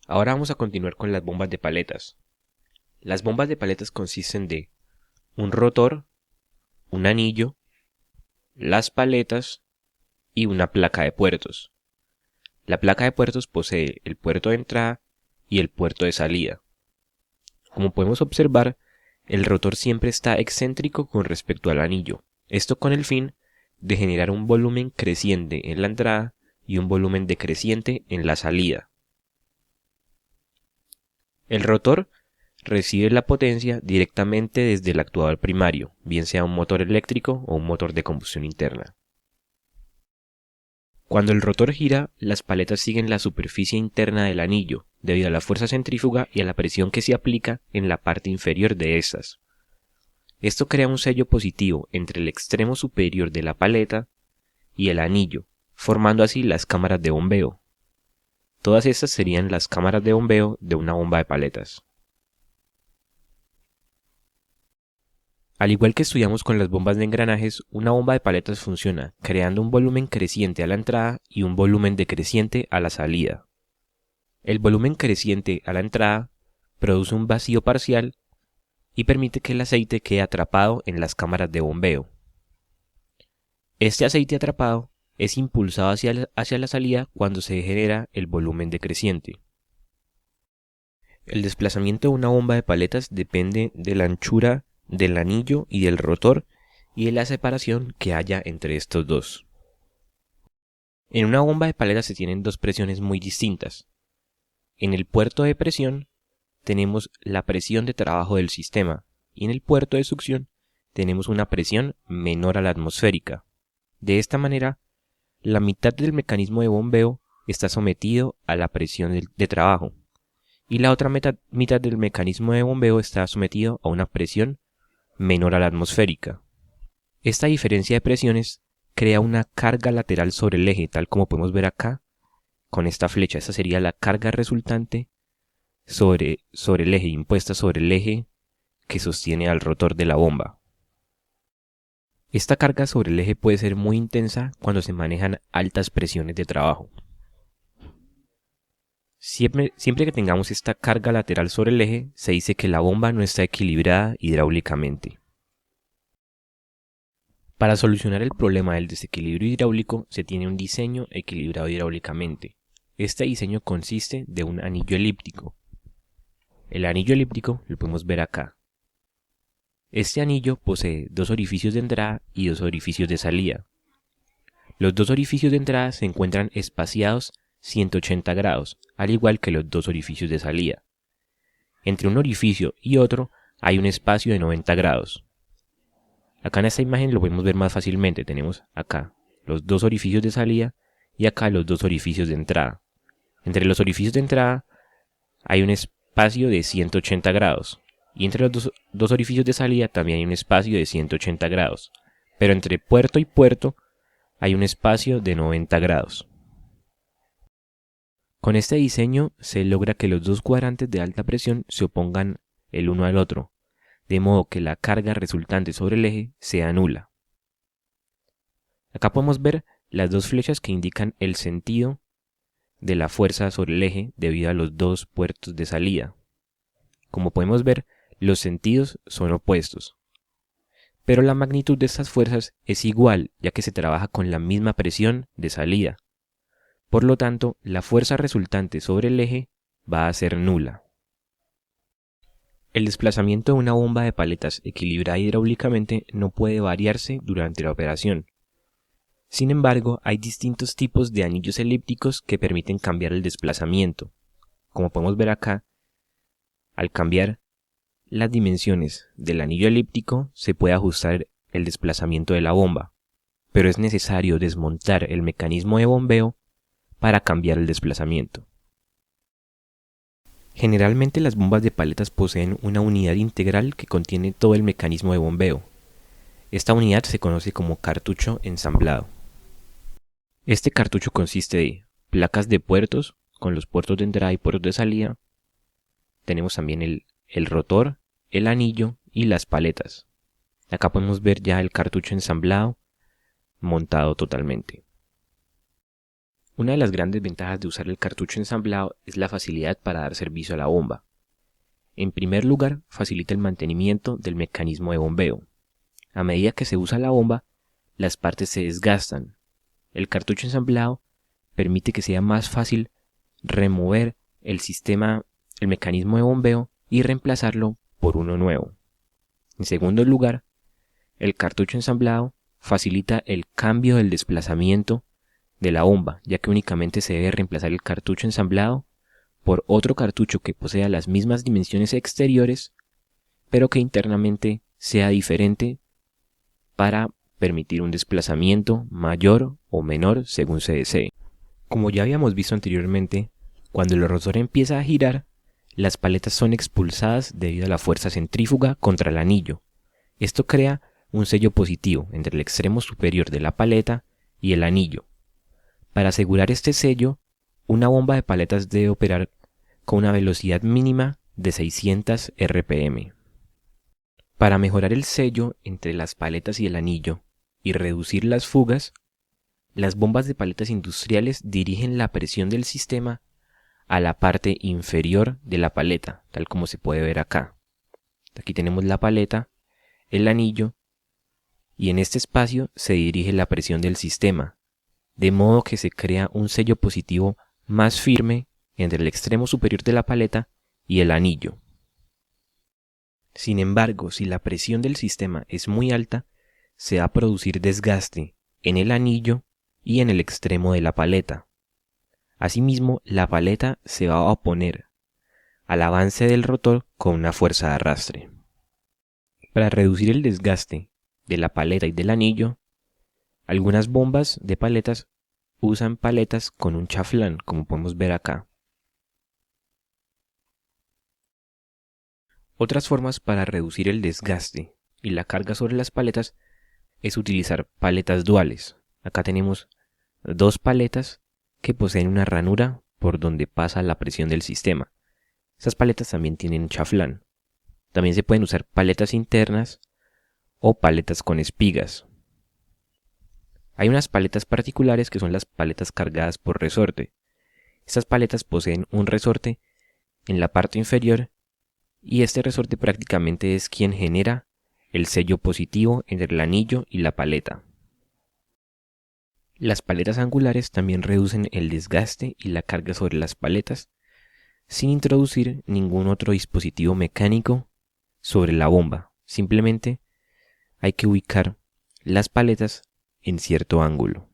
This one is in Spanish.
Ahora vamos a continuar con las bombas de paletas. Las bombas de paletas consisten de un rotor, un anillo, las paletas y una placa de puertos. La placa de puertos posee el puerto de entrada y el puerto de salida. Como podemos observar, el rotor siempre está excéntrico con respecto al anillo, esto con el fin de generar un volumen creciente en la entrada y un volumen decreciente en la salida. El rotor recibe la potencia directamente desde el actuador primario, bien sea un motor eléctrico o un motor de combustión interna. Cuando el rotor gira, las paletas siguen la superficie interna del anillo, debido a la fuerza centrífuga y a la presión que se aplica en la parte inferior de estas. Esto crea un sello positivo entre el extremo superior de la paleta y el anillo, formando así las cámaras de bombeo. Todas estas serían las cámaras de bombeo de una bomba de paletas. Al igual que estudiamos con las bombas de engranajes, una bomba de paletas funciona creando un volumen creciente a la entrada y un volumen decreciente a la salida. El volumen creciente a la entrada produce un vacío parcial y permite que el aceite quede atrapado en las cámaras de bombeo. Este aceite atrapado es impulsado hacia la salida cuando se genera el volumen decreciente. El desplazamiento de una bomba de paletas depende de la anchura del anillo y del rotor y de la separación que haya entre estos dos. En una bomba de paletas se tienen dos presiones muy distintas. En el puerto de presión tenemos la presión de trabajo del sistema y en el puerto de succión tenemos una presión menor a la atmosférica. De esta manera, la mitad del mecanismo de bombeo está sometido a la presión de trabajo y la otra mitad del mecanismo de bombeo está sometido a una presión menor a la atmosférica. Esta diferencia de presiones crea una carga lateral sobre el eje, tal como podemos ver acá con esta flecha. Esta sería la carga resultante sobre el eje, impuesta sobre el eje que sostiene al rotor de la bomba. Esta carga sobre el eje puede ser muy intensa cuando se manejan altas presiones de trabajo. Siempre que tengamos esta carga lateral sobre el eje, se dice que la bomba no está equilibrada hidráulicamente. Para solucionar el problema del desequilibrio hidráulico, se tiene un diseño equilibrado hidráulicamente. Este diseño consiste de un anillo elíptico. El anillo elíptico lo podemos ver acá. Este anillo posee dos orificios de entrada y dos orificios de salida. Los dos orificios de entrada se encuentran espaciados 180 grados, al igual que los dos orificios de salida. Entre un orificio y otro hay un espacio de 90 grados. Acá en esta imagen lo podemos ver más fácilmente. Tenemos acá los dos orificios de salida y acá los dos orificios de entrada. Entre los orificios de entrada hay un espacio de 180 grados y entre los dos orificios de salida también hay un espacio de 180 grados, pero entre puerto y puerto hay un espacio de 90 grados. Con este diseño se logra que los dos cuadrantes de alta presión se opongan el uno al otro, de modo que la carga resultante sobre el eje sea nula. Acá podemos ver las dos flechas que indican el sentido de la fuerza sobre el eje debido a los dos puertos de salida. Como podemos ver, los sentidos son opuestos, pero la magnitud de estas fuerzas es igual, ya que se trabaja con la misma presión de salida. Por lo tanto, la fuerza resultante sobre el eje va a ser nula. El desplazamiento de una bomba de paletas equilibrada hidráulicamente no puede variarse durante la operación. Sin embargo, hay distintos tipos de anillos elípticos que permiten cambiar el desplazamiento. Como podemos ver acá, al cambiar las dimensiones del anillo elíptico se puede ajustar el desplazamiento de la bomba, pero es necesario desmontar el mecanismo de bombeo para cambiar el desplazamiento. Generalmente las bombas de paletas poseen una unidad integral que contiene todo el mecanismo de bombeo. Esta unidad se conoce como cartucho ensamblado. Este cartucho consiste de placas de puertos con los puertos de entrada y puertos de salida. Tenemos también el rotor, el anillo y las paletas. Acá podemos ver ya el cartucho ensamblado montado totalmente. Una de las grandes ventajas de usar el cartucho ensamblado es la facilidad para dar servicio a la bomba. En primer lugar, facilita el mantenimiento del mecanismo de bombeo. A medida que se usa la bomba, las partes se desgastan. El cartucho ensamblado permite que sea más fácil remover el mecanismo de bombeo y reemplazarlo por uno nuevo. En segundo lugar, el cartucho ensamblado facilita el cambio del desplazamiento de la bomba, ya que únicamente se debe reemplazar el cartucho ensamblado por otro cartucho que posea las mismas dimensiones exteriores, pero que internamente sea diferente para permitir un desplazamiento mayor o menor según se desee. Como ya habíamos visto anteriormente, cuando el rotor empieza a girar, las paletas son expulsadas debido a la fuerza centrífuga contra el anillo. Esto crea un sello positivo entre el extremo superior de la paleta y el anillo. Para asegurar este sello, una bomba de paletas debe operar con una velocidad mínima de 600 RPM. Para mejorar el sello entre las paletas y el anillo y reducir las fugas, las bombas de paletas industriales dirigen la presión del sistema a la parte inferior de la paleta, tal como se puede ver acá. Aquí tenemos la paleta, el anillo, y en este espacio se dirige la presión del sistema, de modo que se crea un sello positivo más firme entre el extremo superior de la paleta y el anillo. Sin embargo, si la presión del sistema es muy alta, se va a producir desgaste en el anillo y en el extremo de la paleta. Asimismo, la paleta se va a oponer al avance del rotor con una fuerza de arrastre. Para reducir el desgaste de la paleta y del anillo, algunas bombas de paletas usan paletas con un chaflán, como podemos ver acá. Otras formas para reducir el desgaste y la carga sobre las paletas es utilizar paletas duales. Acá tenemos dos paletas que poseen una ranura por donde pasa la presión del sistema. Estas paletas también tienen chaflán. También se pueden usar paletas internas o paletas con espigas. Hay unas paletas particulares que son las paletas cargadas por resorte. Estas paletas poseen un resorte en la parte inferior y este resorte prácticamente es quien genera el sello positivo entre el anillo y la paleta. Las paletas angulares también reducen el desgaste y la carga sobre las paletas sin introducir ningún otro dispositivo mecánico sobre la bomba. Simplemente hay que ubicar las paletas en cierto ángulo.